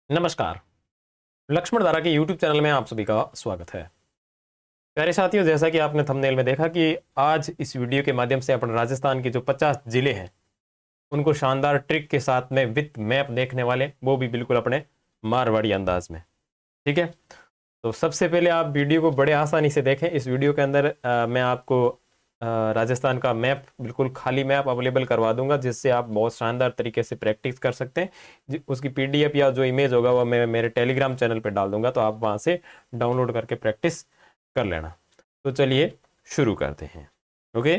नमस्कार। लक्ष्मण धारा के YouTube चैनल में आप सभी का स्वागत है। प्यारे साथियों, जैसा कि आपने थंबनेल में देखा कि आज इस वीडियो के माध्यम से अपन राजस्थान के जो 50 जिले हैं उनको शानदार ट्रिक के साथ में विथ मैप देखने वाले, वो भी बिल्कुल अपने मारवाड़ी अंदाज में। ठीक है, तो सबसे पहले आप वीडियो को बड़े आसानी से देखें। इस वीडियो के अंदर मैं आपको राजस्थान का मैप, बिल्कुल खाली मैप अवेलेबल करवा दूंगा, जिससे आप बहुत शानदार तरीके से प्रैक्टिस कर सकते हैं। उसकी पीडीएफ या जो इमेज होगा वो मैं मेरे टेलीग्राम चैनल पे डाल दूंगा, तो आप वहां से डाउनलोड करके प्रैक्टिस कर लेना। तो चलिए शुरू करते हैं। ओके,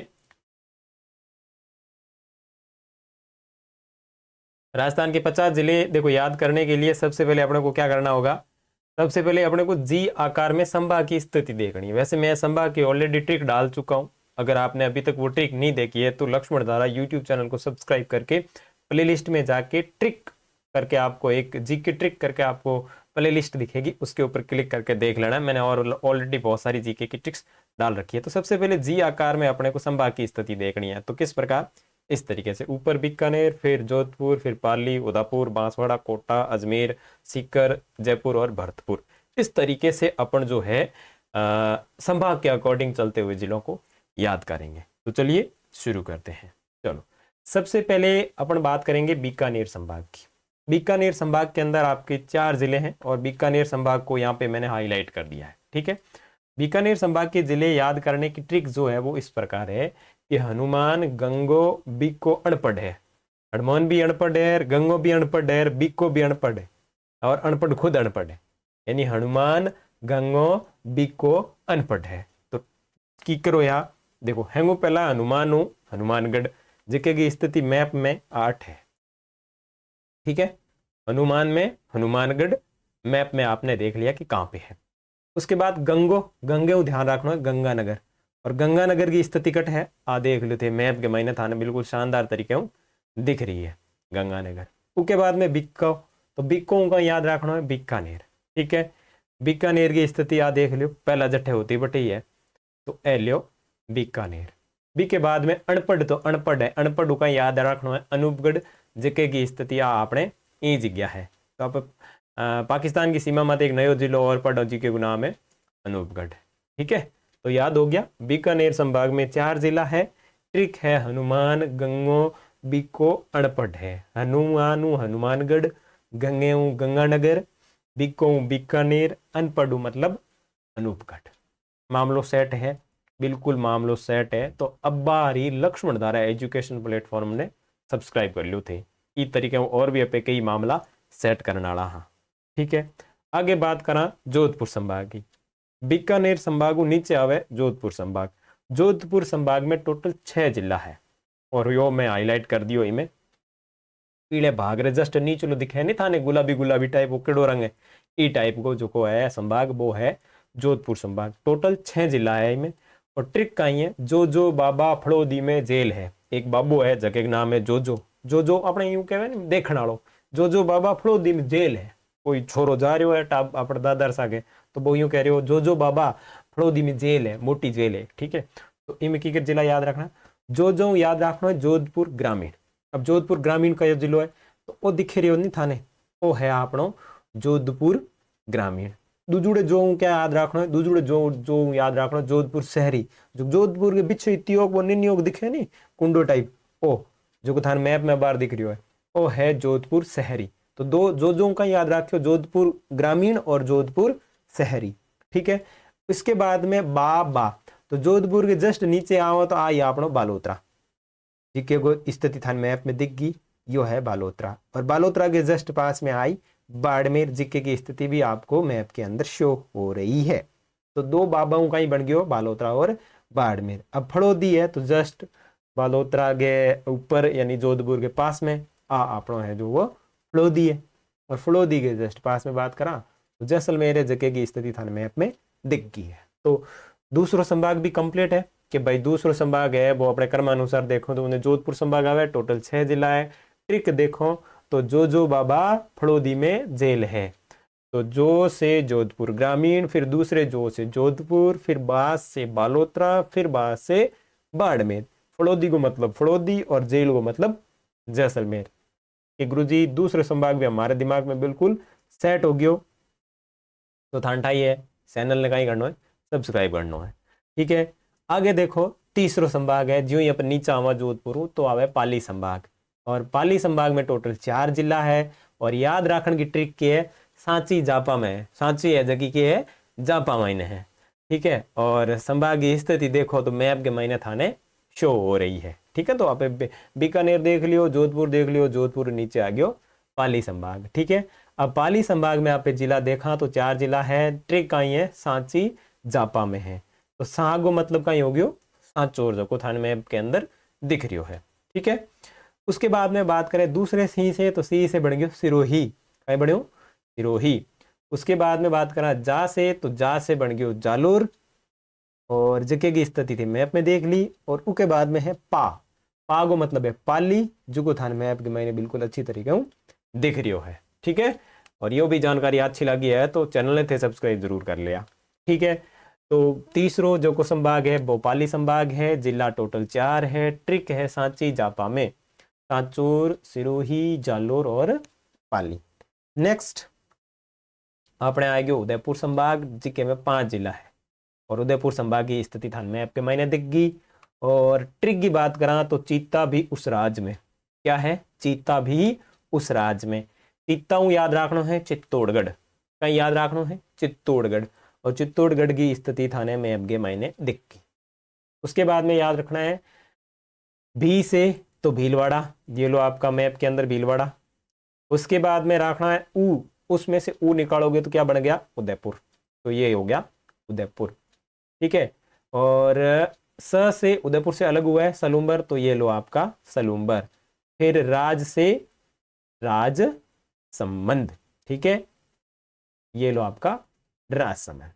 राजस्थान के 50 जिले देखो, याद करने के लिए सबसे पहले अपने को क्या करना होगा। सबसे पहले अपने को जी आकार में संभाग की स्थिति देखनी है। वैसे मैं संभाग की ऑलरेडी ट्रिक डाल चुका हूं। अगर आपने अभी तक वो ट्रिक नहीं देखी है तो लक्ष्मण धारा यूट्यूब चैनल को सब्सक्राइब करके प्लेलिस्ट में जाके ट्रिक करके आपको एक जी की ट्रिक करके आपको प्लेलिस्ट दिखेगी, उसके ऊपर क्लिक करके देख लेना। मैंने और ऑलरेडी बहुत सारी जीके की ट्रिक्स डाल रखी है। तो सबसे पहले जी आकार में अपने को संभाग की स्थिति देखनी है। तो किस प्रकार, इस तरीके से ऊपर बीकानेर, फिर जोधपुर, फिर पाली, उदयपुर, बांसवाड़ा, कोटा, अजमेर, सीकर, जयपुर और भरतपुर। इस तरीके से अपन जो है संभाग के अकॉर्डिंग चलते हुए जिलों को याद करेंगे। तो चलिए शुरू करते हैं। चलो, सबसे पहले अपन बात करेंगे बीकानेर संभाग की। बीकानेर संभाग के अंदर आपके 4 जिले हैं और बीकानेर संभाग को यहाँ पे मैंने हाईलाइट कर दिया है। ठीक है, बीकानेर संभाग के जिले याद करने की ट्रिक जो है वो इस प्रकार है कि हनुमान, गंगो, बीको अनपढ़ है। हनुमान भी अनपढ़ है, गंगो भी अनपढ़ है, बीको भी अनपढ़ है और अनपढ़ खुद अनपढ़ है। यानी हनुमान, गंगो, बीको अनपढ़ है। तो की करो यहाँ देखो, हैंगो पहला हनुमान हूं, हनुमानगढ़ जिके की स्थिति मैप में 8 है। ठीक है, हनुमान में हनुमानगढ़ मैप में आपने देख लिया कि कहां पे है। उसके बाद गंगो, गंगे को ध्यान रखना है, गंगानगर, और गंगानगर की स्थिति कट है आ देख लेते मैप के महीने थाने बिल्कुल शानदार तरीके दिख रही है गंगानगर। उसके बाद में बिक्को, तो बिक्को का याद रखना है बीकानेर। ठीक है, बीकानेर की स्थिति आ देख लियो, पहला जट्ठे होती बटी है तो ए लियो बीकानेर। बी के बाद में अनपढ़, तो अनपढ़ है, अनपढ़ का याद रखना है अनूपगढ़ जिके की स्थिति आपने ई जगह है। तो आप पाकिस्तान की सीमा मत एक नयो जिलो और पढ़ो जी के नाम है अनूपगढ़। ठीक है, तो याद हो गया। बीकानेर संभाग में 4 जिला है। ट्रिक है हनुमान, गंगो, बीको अनपढ़ है। हनुमानु हनुमानगढ़, गंगे गंगानगर, बीको बीकानेर, अनपढ़ मतलब अनूपगढ़। मामलो सेट है, बिल्कुल मामलो सेट है। तो अब बारी लक्ष्मण धारा एजुकेशन प्लेटफॉर्म ने सब्सक्राइब कर लियो थे। इस तरीके और भी अपे कई मामला सेट करने वाला। हाँ ठीक है, आगे बात करा जोधपुर संभाग की। बीकानेर संभाग नीचे आवे जोधपुर संभाग। जोधपुर संभाग में टोटल 6 जिला है और यो मैं हाईलाइट कर दियो। इनमें पीले भाग रे जस्ट नीचे लो दिखे नहीं थाने गुलाबी गुलाबी टाइप, वो केड़ो रंग है ई टाइप को जो को है संभाग, वो है जोधपुर संभाग। टोटल 6 जिला है इनमें। और ट्रिक कहीं है, जो जो बाबा फड़ोदी में जेल है। एक बाबू है जगह का नाम है जोजो। जोजो अपने यूं कहवे ना देखने वालो, जो बाबा फड़ोदी में जेल है। कोई छोरो जा रहे हो है टाप अपने दादर सागे, तो वो यूं कह रहे हो जो बाबा फड़ोदी में जेल है, मोटी जेल है। ठीक है, तो इनमें की जिला याद रखना, जो याद रखना है जोधपुर ग्रामीण। अब जोधपुर ग्रामीण का जिलो है तो वो दिखे रही नहीं थाने, वो है आपनो जोधपुर ग्रामीण। दूजुड़े जो क्या याद रखना है, दूजुड़े जो याद रखना जोधपुर शहरी। जो जोधपुर के पीछे इतियोग वो नियोग दिखे नहीं कुंडो टाइप, ओ जो थाने मैप में बाहर दिख रही है वो है जोधपुर शहरी। तो दो जो का याद रखियो, जोधपुर ग्रामीण और जोधपुर शहरी। ठीक है, इसके बाद में बा, तो जोधपुर के जस्ट नीचे आओ तो आई आपनो बालोतरा, जिके को स्थिति थान मैप में दिख गई, यो है बालोतरा। और बालोतरा के जस्ट पास में आई बाड़मेर, जिके की स्थिति भी आपको मैप के अंदर शो हो रही है। तो 2 बाबाओं का ही बन गया बालोतरा और बाड़मेर। अब फड़ोदी है तो जस्ट बालोतरा के ऊपर यानी जोधपुर के पास में आपनो है जो वो फड़ोदी है। और फड़ोदी के जस्ट पास में बात करा तो जैसलमेर जगह की स्थिति थाने मैप में दिख गई है। तो दूसरा संभाग भी कंप्लीट है कि भाई दूसरा संभाग है वो अपने क्रमानुसार देखो तो उन्हें जोधपुर संभाग आवे। टोटल 6 जिला है। ट्रिक देखो तो जो बाबा फड़ोदी में जेल है, तो जो से जोधपुर ग्रामीण, फिर दूसरे जो से जोधपुर, फिर बास से बालोतरा, फिर बास से बाड़मेर। फड़ोदी को मतलब फड़ोदी और जेल को मतलब जैसलमेर। कि गुरुजी दूसरे संभाग भी हमारे दिमाग में बिल्कुल सेट हो गयो तो थांठा ही है चैनल ने कहीं करना है सब्सक्राइब करना है। ठीक है, आगे देखो तीसरो संभाग है, जो ही अपन नीचे आवा जोधपुर तो आवे पाली संभाग। और पाली संभाग में टोटल 4 जिला है। और याद रखने की ट्रिक की है, सांची जापा में है, सांची है जगह की है जापा मायने है। ठीक है, और संभाग की स्थिति देखो तो मैप के महीने थाने शो हो रही है। ठीक है, तो आप बीकानेर देख लियो, जोधपुर देख लियो, जोधपुर नीचे आ गयो पाली संभाग। ठीक है, अब पाली संभाग में आप जिला देखा तो 4 जिला है, ट्रिक कहीं है सांची जापा में है। तो सागो मतलब कहीं हो गयो सांचोर, जो थाने मैप के अंदर दिख रही है। ठीक है, उसके बाद में बात करें दूसरे सी से, तो सी से बन गयो सिरोही, कहीं बढ़ियो सिरोही। उसके बाद में बात करा जा से, तो जा से बन गयो जालोर। और जगह की स्थिति थी मैप में देख ली। और उसके बाद में है पा को मतलब है पाली, जो थाने मैप के मैंने बिल्कुल अच्छी तरीके से दिख रही है। ठीक है, और यो भी जानकारी अच्छी लगी है तो चैनल ने सब्सक्राइब जरूर कर लिया। ठीक है, तो तीसरो जो को संभाग है वो पाली संभाग है, जिला टोटल 4 है, ट्रिक है सांची जापा में, सांचोर, सिरोही, जालोर और पाली। नेक्स्ट अपने आ गयो उदयपुर संभाग, जिके में 5 जिला है। और उदयपुर संभाग की स्थिति थान मैप के मायने दिख गई। और ट्रिक की बात करा तो चीता भी उस राज्य में, क्या है चीता भी उस राज्य में। चीता याद रखना है चित्तौड़गढ़, कहीं याद रखना है चित्तौड़गढ़। और चित्तौड़गढ़ की स्थिति थाने मैप के मायने दिख गई। उसके बाद में याद रखना है भी से तो भीलवाड़ा, ये लो आपका मैप के अंदर भीलवाड़ा। उसके बाद में रखना है ऊ, उसमें से ऊ निकालोगे तो क्या बन गया उदयपुर, तो ये हो गया उदयपुर। ठीक है, और स से उदयपुर से अलग हुआ है सलूम्बर, तो ये लो आपका सलूम्बर। फिर राज से राज संबंध, ठीक है, ये लो आपका राजसमंद।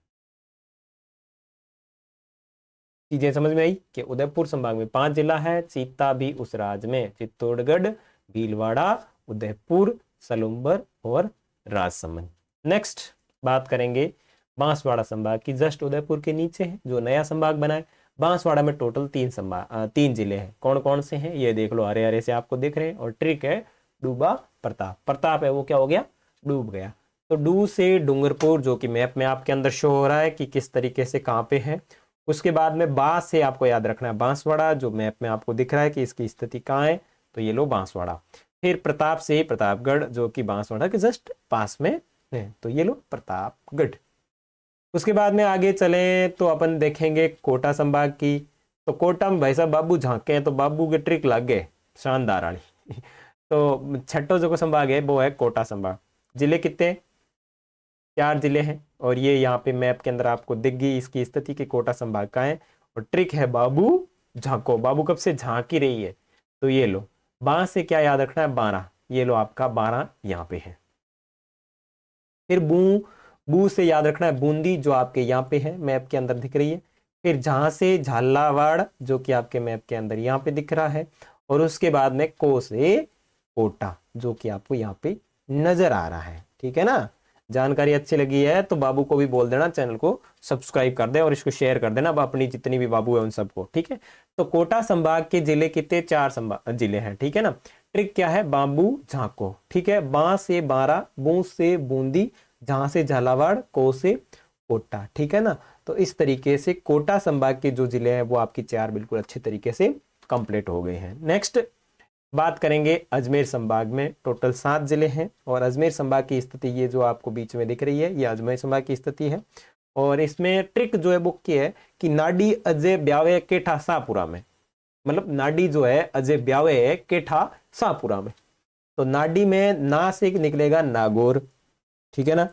चीजें समझ में आई कि उदयपुर संभाग में 5 जिला है, चीता भी उस राज्य में, चित्तौड़गढ़, भीलवाड़ा, उदयपुर, सलूम्बर और राजसमंद। नेक्स्ट बात करेंगे बांसवाड़ा संभाग की, जस्ट उदयपुर के नीचे है, जो नया संभाग बना है। बांसवाड़ा में टोटल 3 जिले हैं। कौन कौन से हैं ये देख लो, हरे हरे से आपको दिख रहे हैं। और ट्रिक है डूबा प्रताप, प्रताप है वो क्या हो गया डूब गया। तो डू से डूंगरपुर, जो कि मैप में आपके अंदर शो हो रहा है कि किस तरीके से कहाँ पे है। उसके बाद में बांस से आपको याद रखना है बांसवाड़ा, जो मैप में आपको दिख रहा है कि इसकी स्थिति कहाँ है, तो ये लो बांसवाड़ा। फिर प्रताप से प्रतापगढ़, जो कि बांसवाड़ा के जस्ट पास में है, तो ये लो प्रतापगढ़। उसके बाद में आगे चले तो अपन देखेंगे कोटा संभाग की। तो कोटा में भाई साहब बाबू झांके हैं, तो बाबू के ट्रिक लग गए शानदार वाली। तो छठो जो संभाग है वो है कोटा संभाग। जिले कितने 4 जिले हैं। और ये यहाँ पे मैप के अंदर आपको दिख गई इसकी स्थिति की कोटा संभाग का है। और ट्रिक है बाबू झांको, बाबू कब से झांक ही रही है, तो ये लो बांस से क्या याद रखना है 12, ये लो आपका 12 यहाँ पे है। फिर बू से याद रखना है बूंदी, जो आपके यहाँ पे है मैप के अंदर दिख रही है। फिर जहां से झालावाड़, जो कि आपके मैप के अंदर यहाँ पे दिख रहा है। और उसके बाद में को से कोटा, जो कि आपको यहाँ पे नजर आ रहा है। ठीक है ना, जानकारी अच्छी लगी है तो बाबू को भी बोल देना चैनल को सब्सक्राइब कर दे और इसको शेयर कर देना अपनी जितनी भी बाबू है उन सबको। ठीक है, तो कोटा संभाग के जिले कितने 4 जिले हैं। ठीक है ना, ट्रिक क्या है बाबू झांको। ठीक है, बां से 12, बू से बूंदी, जहां से झालावाड़, को से कोटा। ठीक है ना, तो इस तरीके से कोटा संभाग के जो जिले हैं वो आपकी 4 बिल्कुल अच्छे तरीके से कंप्लीट हो गए हैं। नेक्स्ट बात करेंगे अजमेर संभाग में, टोटल 7 जिले हैं। और अजमेर संभाग की स्थिति ये जो आपको बीच में दिख रही है ये अजमेर संभाग की स्थिति है। और इसमें ट्रिक जो है वो क्या है कि नाडी अजय ब्यावे केठा शाहपुरा में, मतलब नाडी जो है अजय ब्यावे है केठा शाहपुरा में। तो नाडी में ना से निकलेगा नागौर, ठीक है ना,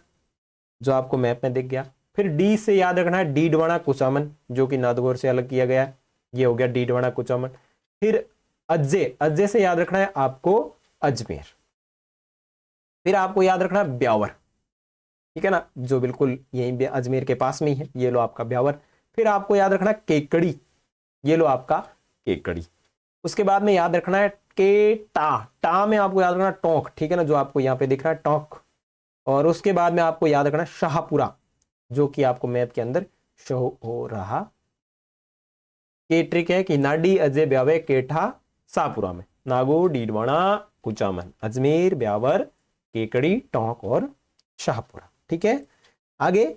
जो आपको मैप में दिख गया। फिर डी से याद रखना है डीडवाना कुचामन, जो कि नागौर से अलग किया गया है, ये हो गया डीडवाना कुचामन। फिर अज्जे से याद रखना है आपको अजमेर। फिर आपको याद रखना है ब्यावर, ठीक है ना, जो बिल्कुल यहीं अजमेर के पास में ही है, ये लो आपका ब्यावर। फिर आपको याद रखना है केकड़ी, ये लो आपका केकड़ी। उसके बाद में याद रखना है के टा में आपको याद रखना टोंक, ठीक है ना, जो आपको यहाँ पे दिख रहा है टोंक। और उसके बाद में आपको याद रखना है शाहपुरा, जो कि आपको मैप के अंदर शो हो रहा। ये ट्रिक है कि नाडी अजय ब्यावे केठा शाहपुरा में, नागौर डीडवाना कुचामन अजमेर ब्यावर केकड़ी टोंक और शाहपुरा। ठीक है, आगे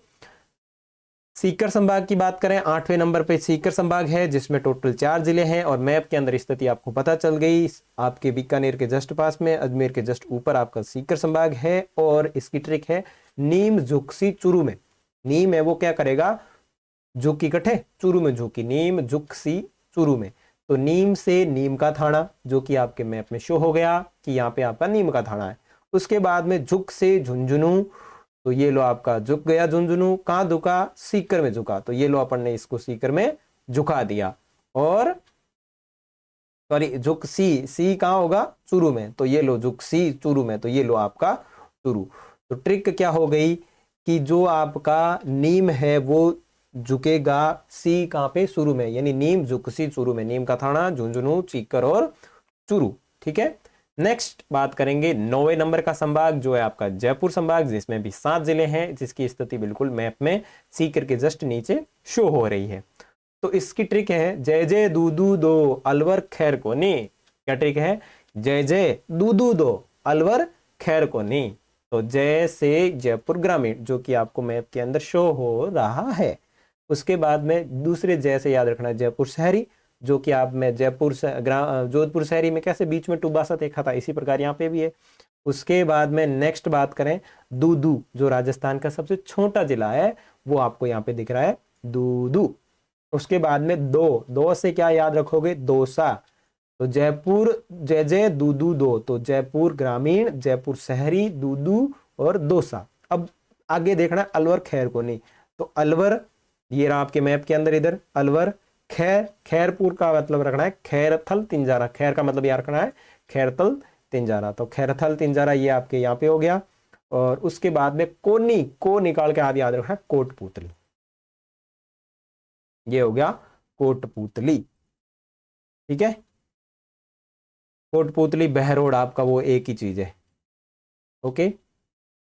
सीकर संभाग की बात करें, 8वें नंबर पे सीकर संभाग है जिसमें टोटल 4 जिले हैं और मैप के अंदर स्थिति आपको पता चल गई। आपके बीकानेर के जस्ट पास में, अजमेर के जस्ट ऊपर आपका सीकर संभाग है। और इसकी ट्रिक है नीम झुकसी चुरू में। नीम है वो क्या करेगा, झुकी कठे चुरू में झुकी, नीम झुकसी चुरू में। तो नीम से नीम का थाना, जो कि आपके मैप में शो हो गया कि यहाँ पे आपका नीम का थाना है। उसके बाद में झुक से झुंझुनू, तो ये लो आपका झुक गया झुंझुनू। कहां झुका, सीकर में झुका, तो ये लो अपन ने इसको सीकर में झुका दिया। और सॉरी झुक सी कहां होगा, चुरू में, तो ये लो झुक सी चुरू में, तो ये लो आपका चुरू। तो ट्रिक क्या हो गई कि जो आपका नीम है वो झुकेगा सी कहां पे, शुरू में, यानी नीम झुक सी चुरू में। नीम का थाना, झुंझुनू, सीकर और चुरू। ठीक है, नेक्स्ट बात करेंगे 9वें नंबर का संभाग जो है आपका जयपुर संभाग, जिसमें भी 7 जिले हैं, जिसकी स्थिति बिल्कुल मैप में सीकर के जस्ट नीचे शो हो रही है। तो इसकी ट्रिक है जय जय दूदू दो अलवर खैर को नी। क्या ट्रिक है, जय जय दूदू दो अलवर खैर को नी। तो जय से जयपुर ग्रामीण, जो कि आपको मैप के अंदर शो हो रहा है। उसके बाद में दूसरे जय से याद रखना है जयपुर शहरी, जो कि आप में जयपुर जोधपुर शहरी में कैसे बीच में टूबासा देखा था, इसी प्रकार यहाँ पे भी है। उसके बाद में नेक्स्ट बात करें दूदू, जो राजस्थान का सबसे छोटा जिला है, वो आपको यहाँ पे दिख रहा है दूदू। उसके बाद में दो से क्या याद रखोगे, दोसा। तो जयपुर जय जय दूदू दो, तो जयपुर ग्रामीण, जयपुर शहरी, दूदू और दोसा। अब आगे देखना अलवर खैर को नहीं, तो अलवर ये रहा आपके मैप के अंदर इधर अलवर। खैर, खैरपुर का मतलब रखना है खैरथल तिंजारा। खैर का मतलब यार रखना है खैरथल तिंजारा, तो खैरथल तिंजारा ये आपके यहाँ पे हो गया। और उसके बाद में कोनी, को निकाल के आप याद रखना है कोटपुतली, ये हो गया कोटपुतली। ठीक है, कोटपुतली बहरोड आपका वो एक ही चीज है। ओके,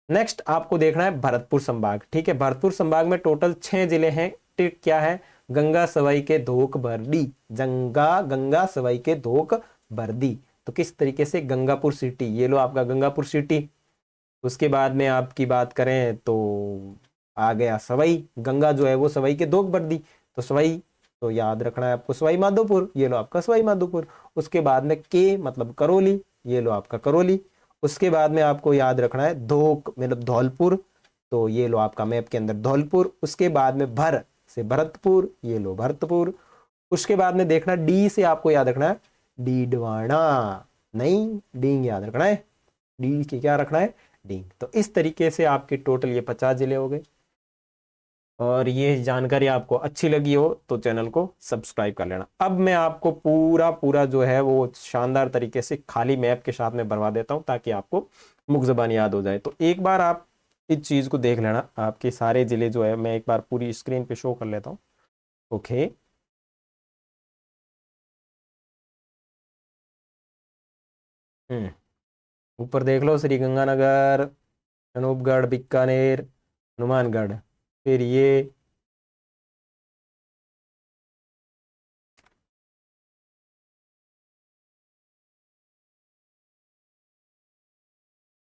नेक्स्ट आपको देखना है भरतपुर संभाग। ठीक है, भरतपुर संभाग में टोटल 6 जिले हैं। ट्रिक क्या है, गंगा सवाई के धोक बरदी, गंगा सवाई के धोक बरदी। तो किस तरीके से, गंगापुर सिटी, ये लो आपका गंगापुर सिटी। उसके बाद में आपकी बात करें तो आ गया सवाई, गंगा जो है वो सवाई के धोक बरदी, तो सवाई, तो याद रखना है आपको सवाई माधोपुर, ये लो आपका सवाई माधोपुर। उसके बाद में के मतलब करौली, ये लो आपका करौली। उसके बाद में आपको याद रखना है धोक मतलब धौलपुर, तो ये लो आपका मैप के अंदर धौलपुर। उसके बाद में भर से भरतपुर, ये लो भरतपुर। उसके बाद में देखना डी से आपको याद रखना है डीडवाना, नहीं डींग याद रखना है, डी के क्या रखना है डींग। तो इस तरीके से आपके टोटल ये 50 जिले हो गए। और ये जानकारी आपको अच्छी लगी हो तो चैनल को सब्सक्राइब कर लेना। अब मैं आपको पूरा पूरा जो है वो शानदार तरीके से खाली मैप के साथ में भरवा देता हूं ताकि आपको मुख जबान याद हो जाए। तो एक बार आप इस चीज को देख लेना, आपके सारे जिले जो है मैं एक बार पूरी स्क्रीन पे शो कर लेता हूँ। ओके, ऊपर देख लो श्रीगंगानगर, अनूपगढ़, बीकानेर, हनुमानगढ़, फिर ये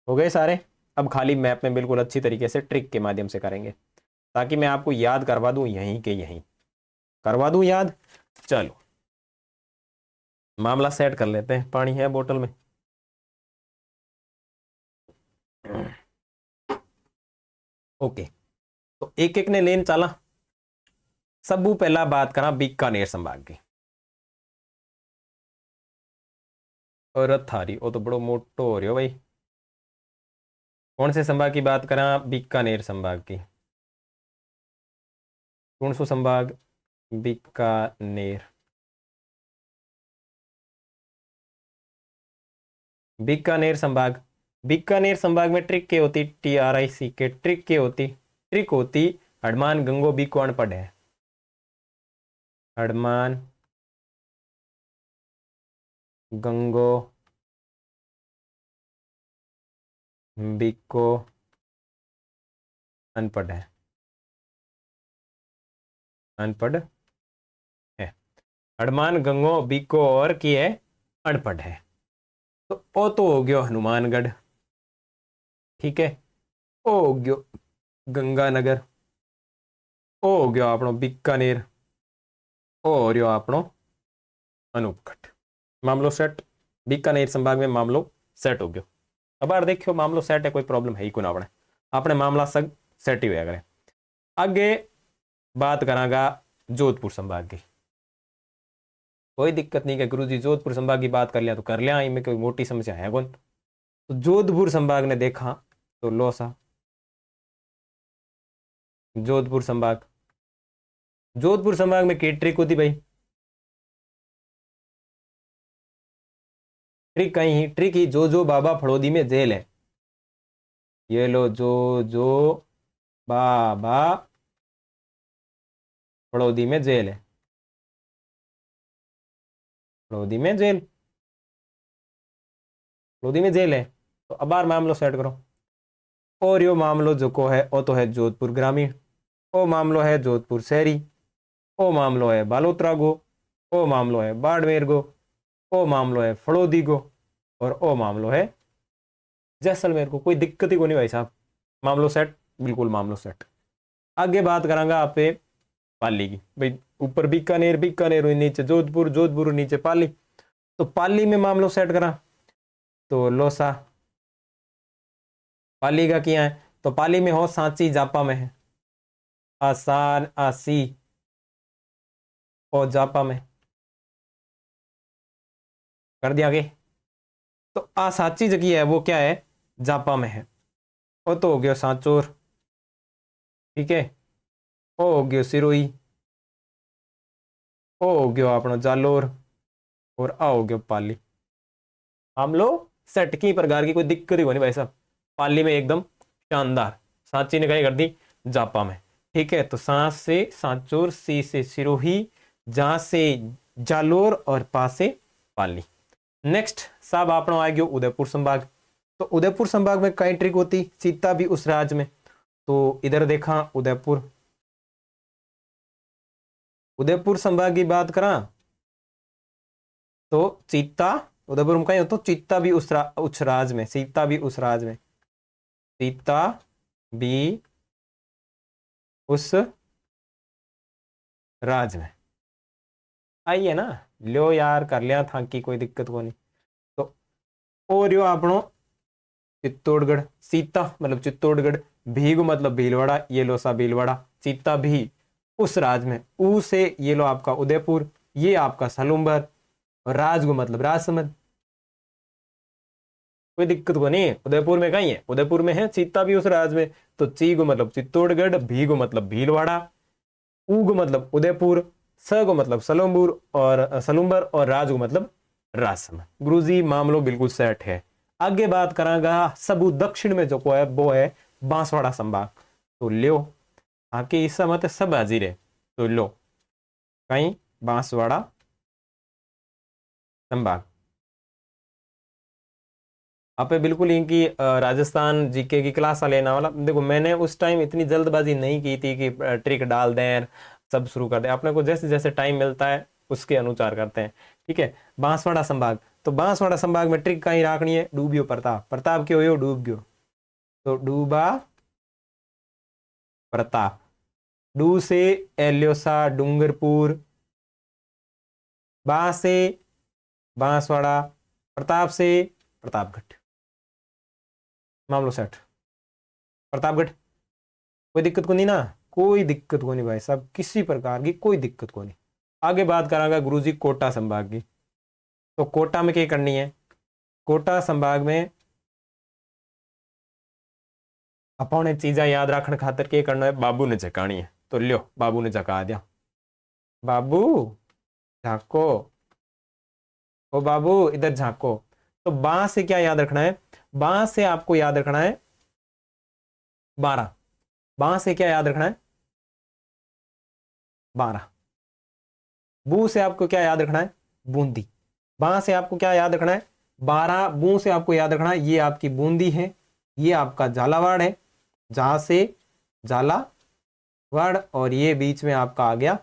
हो गए सारे। अब खाली मैप में बिल्कुल अच्छी तरीके से ट्रिक के माध्यम से करेंगे ताकि मैं आपको याद करवा दूं, यहीं के यहीं करवा दूं याद। चलो मामला सेट कर लेते हैं, पानी है बोतल में। ओके, तो एक एक ने लेन चला। सबू पहला बात करा बीकानेर संभाग की, और थारी वो तो बड़ो मोटो हो रही हो भाई। कौन से संभाग की बात करा, बीकानेर संभाग की। कौन सो संभाग, बीकानेर। बीकानेर संभाग, बीकानेर संभाग में ट्रिक के होती, TRIC के ट्रिक के होती, ट्रिक होती हडमान गंगो बीको अनपढ़ है, हडमान गंगो बीको अनपढ़ है, अनपढ़ है। हडमान गंगो बीको और की है अनपढ़ है। तो ओ तो हो गया हनुमानगढ़। ठीक है, ओ हो गयो गंगानगर, ओ हो गयो आपणो बीकानेर, ओ हो रह्यो आपणो अनूपगढ़। मामलो सेट, बीकानेर संभाग में मामलो सेट हो गयो। अब बार देखियो मामलो सेट है, कोई प्रॉब्लम है ही कोई अपने अपने मामला सग सेट ही होया करे। आगे बात करांगा जोधपुर संभाग की। कोई दिक्कत नहीं कि गुरुजी जोधपुर संभाग की बात कर लिया तो कर लिया, इनमें कोई मोटी समस्या है कौन। तो जोधपुर संभाग ने देखा तो लोसा, जोधपुर संभाग, जोधपुर संभाग में क्या ट्रिक होती भाई, ट्रिक कहीं ट्रिक ही जो बाबा फड़ोदी में जेल है, ये लो जो बाबा फड़ोदी में जेल है, फड़ोदी में जेल, फड़ोदी में जेल है। तो अब बार मामलो सेट करो। और यो मामलो जो को है वो तो है जोधपुर ग्रामीण, ओ मामलो है जोधपुर शहरी, ओ मामलो है बालोतरा गो, ओ मामलो है बाड़मेर गो, ओ मामलो है फड़ोदी गो, और ओ मामलो है जैसलमेर को। कोई दिक्कत ही को नहीं भाई साहब, मामलो सेट, बिल्कुल मामलो सेट। आगे बात करांगा आप पे पाली की। भाई ऊपर बीकानेर, बीकानेर नीचे जोधपुर, जोधपुर नीचे पाली। तो पाली में मामलो सेट करा तो लोसा, पाली का क्या है तो पाली में हो सांची जापा में है, आसान आसी और जापा में कर दिया आगे। तो आ सांची जगह है वो क्या है, जापा में है। वो तो हो गया सांचोर, ठीक है, वो हो गयो सिरोही, वो हो गयो अपना जालोर, और आ हो गयो पाली। हम लोग सेट की प्रकार की कोई दिक्कत ही नहीं भाई साहब, पाली में एकदम शानदार। सांची ने कहीं कर दी जापा में, ठीक है। तो सांस से सांचोर, सी से सिरोही, जा से जालोर और पा से पाली। नेक्स्ट साहब आपनो आ गयो उदयपुर संभाग। तो उदयपुर संभाग में कई ट्रिक होती, सीता भी उस राज्य में। तो इधर देखा उदयपुर, उदयपुर संभाग की बात करा तो चीता, उदयपुर में कहीं हो तो चीता भी उस राज में, सीता भी उस राज में, सीता भी उस राज में। आइए ना, लो यार कर लिया था कि कोई दिक्कत को नहीं। तो और यो आपनो चित्तौड़गढ़, सीता मतलब चित्तौड़गढ़, भीग मतलब भीलवाड़ा, ये लो सा भीलवाड़ा, सीता भी उस राज में, ऊ से ये लो आपका उदयपुर, ये आपका सलूम्बर, और राजगु मतलब राजसमंद। कोई दिक्कत को नहीं, उदयपुर में कहीं है, उदयपुर में है, सीता भी उस राज में। तो चीगु मतलब चित्तौड़गढ़, भीगु मतलब भीलवाड़ा, ऊगु मतलब उदयपुर, सगु मतलब सलूम्बुर और सलूम्बर, और राजगु मतलब राजसमंद। गुरुजी मामलो बिल्कुल सेट है। आगे बात करांगा सबू दक्षिण में जो को है वो है बांसवाड़ा संभाग। तो लो आके इस मत सब हाजिर है, तो लो कहीं बांसवाड़ा संभाग। आप बिल्कुल इनकी राजस्थान जीके की क्लास लेना वाला। देखो मैंने उस टाइम इतनी जल्दबाजी नहीं की थी कि ट्रिक डाल दें सब शुरू कर दें, अपने को जैसे जैसे टाइम मिलता है उसके अनुसार करते हैं, ठीक है। बांसवाड़ा संभाग, तो बांसवाड़ा संभाग में ट्रिक कहीं राखनी है, डूबियो प्रताप, प्रताप क्यों हो डूब गयो, तो डूबा प्रताप, डू से एल्योसा डूंगरपुर, बा से बांसवाड़ा, प्रताप से प्रतापगढ़। मामलो सेट, प्रतापगढ़। कोई दिक्कत को नहीं ना, कोई दिक्कत को नहीं भाई साहब, किसी प्रकार की कोई दिक्कत को नहीं। आगे बात करांगा गुरुजी कोटा संभाग की। तो कोटा में क्या करनी है, कोटा संभाग में अपने चीजा याद रखने खातर क्या करना है, बाबू ने झकानी है। तो लियो बाबू ने झका दिया, बाबू झाको, ओ बाबू इधर झाको। तो बां से क्या याद रखना है, बां से आपको याद रखना है 12, बां से क्या याद रखना है 12। बू से आपको क्या याद रखना है बूंदी, बां से आपको क्या याद रखना है 12, बू से आपको याद रखना है ये आपकी बूंदी है, ये आपका झालावाड़ है, जहां से झालावाड़, और ये बीच में आपका आ गया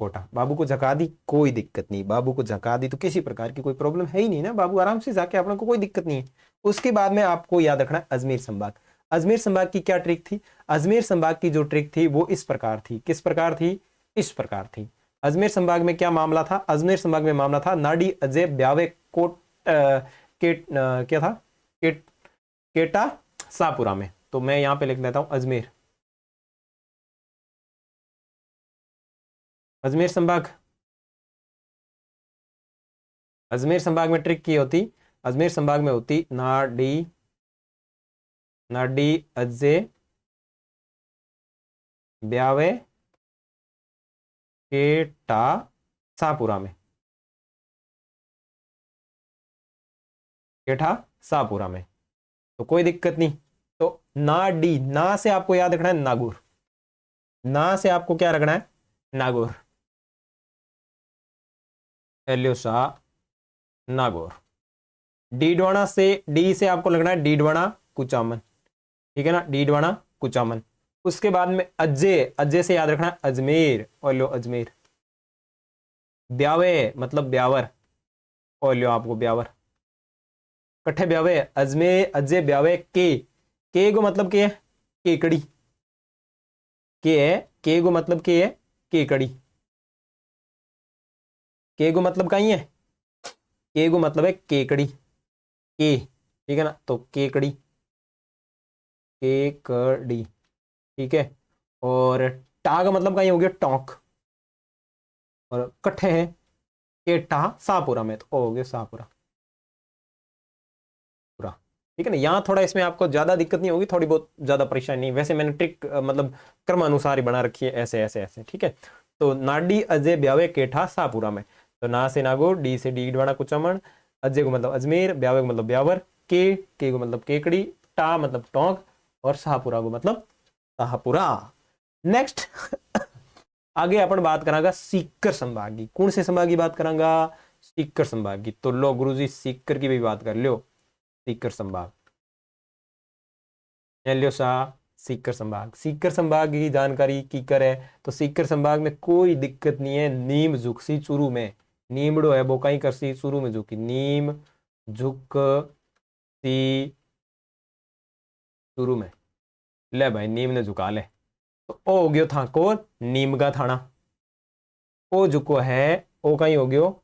कोटा। बाबू को झका दी, कोई दिक्कत नहीं, बाबू को झका दी तो किसी प्रकार की कोई प्रॉब्लम है ही नहीं ना, बाबू आराम से जाके, अपने को कोई दिक्कत नहीं है। उसके बाद में आपको याद रखना है अजमेर संभाग। अजमेर संभाग की क्या ट्रिक थी? अजमेर संभाग की जो ट्रिक थी वो इस प्रकार थी। किस प्रकार थी? इस प्रकार थी। अजमेर संभाग में क्या मामला था? अजमेर संभाग में मामला था नाडी अजय ब्यावे कोट क्या था? केटा सापुरा में। तो मैं यहां पे लिख लेता हूं अजमेर, अजमेर संभाग। अजमेर संभाग में ट्रिक की होती, अजमेर संभाग में होती नाडी अजय ब्यावे केटा सापुरा में, केठा सापुरा में। तो कोई दिक्कत नहीं। तो नाडी, ना से आपको याद रखना है नागौर, ना से आपको क्या रखना है? नागौर, एल्योसा नागौर। डीडवाना से, डी से आपको लगना है डीडवाना कुचामन, ठीक है ना, डीडवाना कुचामन। उसके बाद में अजय, अजय से याद रखना है अजमेर, और लो अजमेर। ब्यावे मतलब ब्यावर, और लो आपको ब्यावर। कट्ठे ब्यावे, अजमेर अजय ब्यावे के को मतलब के है केकड़ी, के है के को मतलब के है केकड़ी, के को मतलब कहीं है, के को मतलब है केकड़ी, के, ठीक है ना, तो केकड़ी, केकड़ी, ठीक है। और टा का मतलब कहीं हो गया टोंक, और कट्ठे है केटा सापुरा में, तो ओ हो गया सापुरा पूरा, ठीक है ना। यहाँ थोड़ा इसमें आपको ज्यादा दिक्कत नहीं होगी, थोड़ी बहुत ज्यादा परेशानी नहीं, वैसे मैंने ट्रिक मतलब क्रमानुसार ही बना रखी है, ऐसे ऐसे ऐसे, ठीक है। तो नाडी अजय ब्यावे केठा सापुरा में। तो ना से नागौर, डी से डीडवाना कुचामन, अजय को मतलब अजमेर, ब्यावे को मतलब ब्यावर, के को मतलब केकड़ी, टा मतलब टोंक, और शाहपुरा को मतलब शाहपुरा। नेक्स्ट आगे अपन बात करांगा सीकर संभाग की। कौन से संभाग की बात करांगा? सीकर संभाग की। तो लो गुरुजी सीकर की भी बात कर लो। सीकर संभाग, लो सा सीकर संभाग, सीकर संभाग की जानकारी की करे तो सीकर संभाग में कोई दिक्कत नहीं है। नीम झुकसी चुरू में, नीमड़ो है वो कहीं करसी चुरू में झुकी, नीम झुक सी चुरू में। ले भाई नीम ने झुका ले, तो ओ हो गयो था को नीम का थाना, ओ झुको है, ओ कहीं हो गयो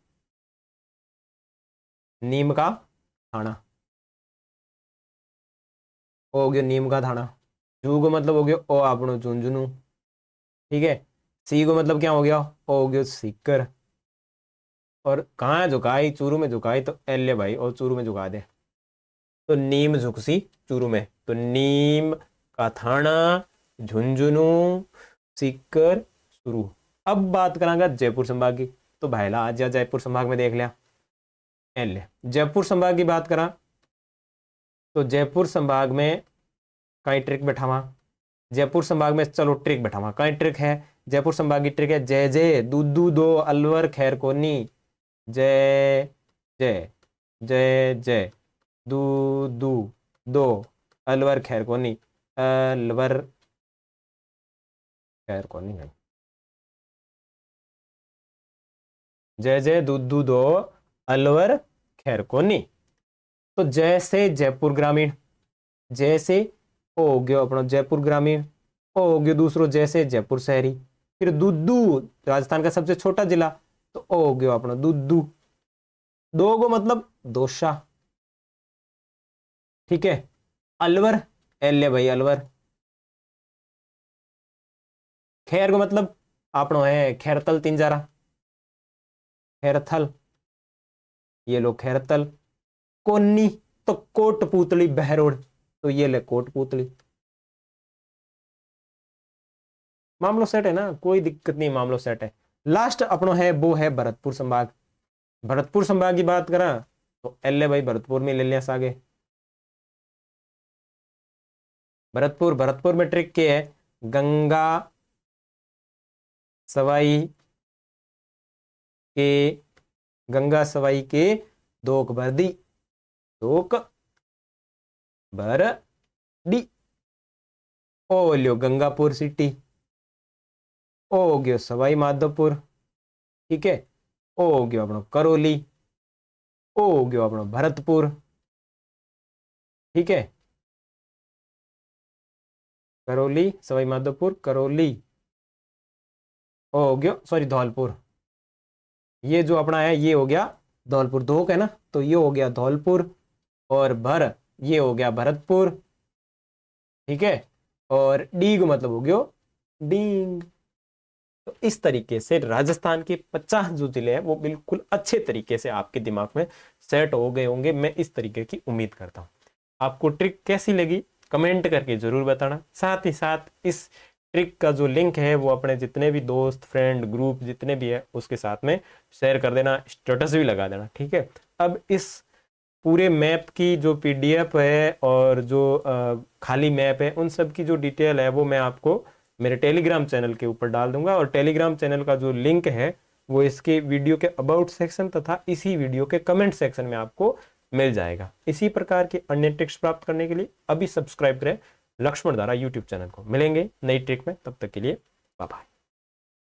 नीम का थाना, ओ हो गयो नीम का थाना। जू को मतलब हो गयो ओ आपनो झुंझुनू, ठीक है। सी को मतलब क्या हो गया? ओ हो गयो सीकर। और कहाँ झुकाई? चूरू में झुकाई, तो एल्ले भाई और चूरू में झुका दे, तो नीम झुकसी चूरू में। तो नीम का थाना, झुंझुनू, सीकर, चूरू। अब बात करांगा जयपुर संभाग की। तो भाईला आज या जयपुर संभाग में देख लिया, एल्ले जयपुर संभाग की बात करा तो जयपुर संभाग में कई ट्रिक बैठावा, जयपुर संभाग में चलो ट्रिक बैठावा, कई ट्रिक है जयपुर संभाग की। ट्रिक है जय जय दूधू दो अलवर खैर कोनी, जय जय जय जय दू दू दो अलवर खैर कोनी, अलवर खैर कोनी है, जय जय दूधू दो अलवर खैर कोनी। तो जय से जयपुर ग्रामीण, जय से ओ हो गयो अपना जयपुर ग्रामीण, ओ हो गयो दूसरो जय से जयपुर शहरी। फिर दुद्दू राजस्थान का सबसे छोटा जिला, तो ओ हो गयो अपना दुद्दू, दो गो मतलब दोसा, ठीक है। अलवर, एल्ले भाई अलवर। खैर को मतलब आपनो है खैरतल तिंजारा, खैरथल, ये लो खैरतल। कोन्नी तो कोटपुतली बहरोड, तो ये ले कोटपुतली। मामलो सेट है ना, कोई दिक्कत नहीं, मामलो सेट है। लास्ट अपनो है वो है भरतपुर संभाग। भरतपुर संभाग की बात करा तो एल्ले भाई भरतपुर में ले लिया आगे। भरतपुर, भरतपुर में ट्रिक क्या है? गंगा सवाई के, गंगा सवाई के दोक भर दी, दोक भर दी। ओ लियो गंगापुर सिटी, ओ हो गयो सवाई माधोपुर, ठीक है। ओ हो गयो अपनो करौली, ओ हो गयो अपनो भरतपुर, ठीक है, करौली, सवाई माधोपुर, करौली, ओ हो गयो सॉरी धौलपुर। ये जो अपना है ये हो गया धौलपुर, दो है ना, तो ये हो गया धौलपुर, और भर ये हो गया भरतपुर, ठीक है, और डीग मतलब हो गयो डींग। तो इस तरीके से राजस्थान के 50 जो जिले हैं वो बिल्कुल अच्छे तरीके से आपके दिमाग में सेट हो गए होंगे, मैं इस तरीके की उम्मीद करता हूँ। आपको ट्रिक कैसी लगी कमेंट करके जरूर बताना। साथ ही साथ इस ट्रिक का जो लिंक है वो अपने जितने भी दोस्त फ्रेंड ग्रुप जितने भी है उसके साथ में शेयर कर देना, स्टेटस भी लगा देना, ठीक है। अब इस पूरे मैप की जो पीडीएफ है और जो खाली मैप है उन सब की जो डिटेल है वो मैं आपको मेरे टेलीग्राम चैनल के ऊपर डाल दूंगा, और टेलीग्राम चैनल का जो लिंक है वो इसके वीडियो के अबाउट सेक्शन तथा इसी वीडियो के कमेंट सेक्शन में आपको मिल जाएगा। इसी प्रकार की अन्य ट्रिक्स प्राप्त करने के लिए अभी सब्सक्राइब करें लक्ष्मण धारा यूट्यूब चैनल को। मिलेंगे नई ट्रिक में, तब तक के लिए बाय बाय।